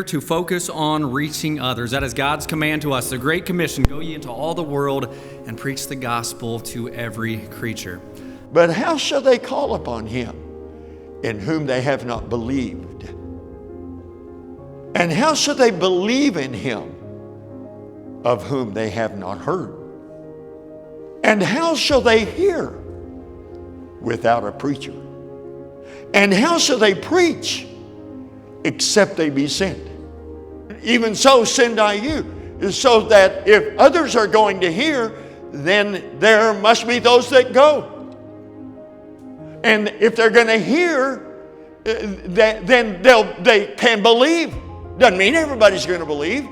To focus on reaching others. That is God's command to us, the Great Commission. Go ye into all the world and preach the gospel to every creature. But how shall they call upon him in whom they have not believed? And how shall they believe in him of whom they have not heard? And how shall they hear without a preacher? And how shall they preach except they be sent? Even so send I you, so that if others are going to hear, then there must be those that go. And if they're going to hear, then they can believe. Doesn't mean everybody's going to believe,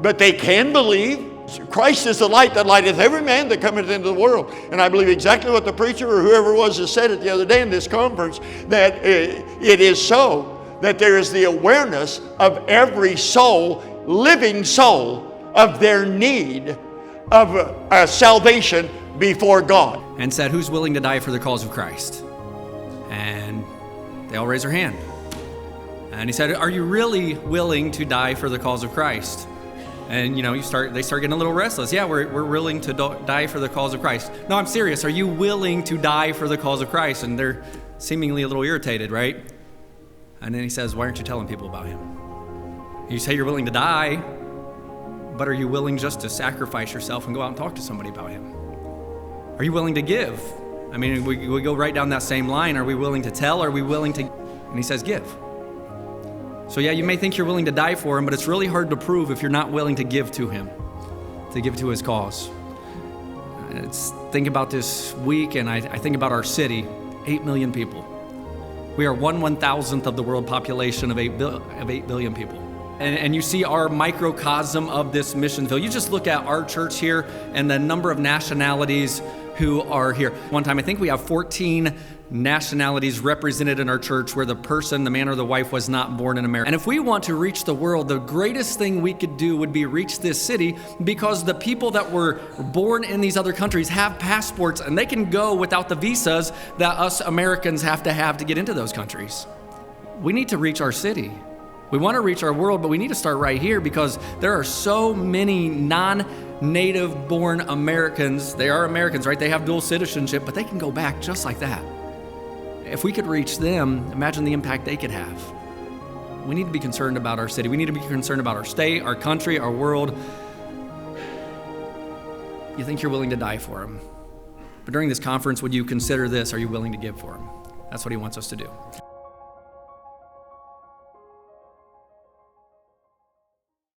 but they can believe. Christ is the light that lighteth every man that cometh into the world. And I believe exactly what the preacher or whoever it was that said it the other day in this conference, that it is so, that there is the awareness of every soul, living soul, of their need of salvation before God. And said, who's willing to die for the cause of Christ? And they all raised their hand. And he said, are you really willing to die for the cause of Christ? And they start getting a little restless. Yeah, we're willing to die for the cause of Christ. No, I'm serious. Are you willing to die for the cause of Christ? And they're seemingly a little irritated, right? And then he says, why aren't you telling people about him? You say you're willing to die, but are you willing just to sacrifice yourself and go out and talk to somebody about him? Are you willing to give? I mean, we go right down that same line. Are we willing to tell? Are we willing to? And he says, give. So yeah, you may think you're willing to die for him, but it's really hard to prove if you're not willing to give to him, to give to his cause. Think about this week, and I think about our city, 8 million people. We are 1/1000th of the world population of 8 billion people. And you see our microcosm of this Missionsville. You just look at our church here and the number of nationalities who are here. One time, I think we have 14 nationalities represented in our church where the person, the man or the wife, was not born in America. And if we want to reach the world, the greatest thing we could do would be reach this city, because the people that were born in these other countries have passports and they can go without the visas that us Americans have to get into those countries. We need to reach our city. We want to reach our world, but we need to start right here, because there are so many non-native born Americans. They are Americans, right? They have dual citizenship, but they can go back just like that. If we could reach them, imagine the impact they could have. We need to be concerned about our city. We need to be concerned about our state, our country, our world. You think you're willing to die for them. But during this conference, would you consider this? Are you willing to give for them? That's what he wants us to do.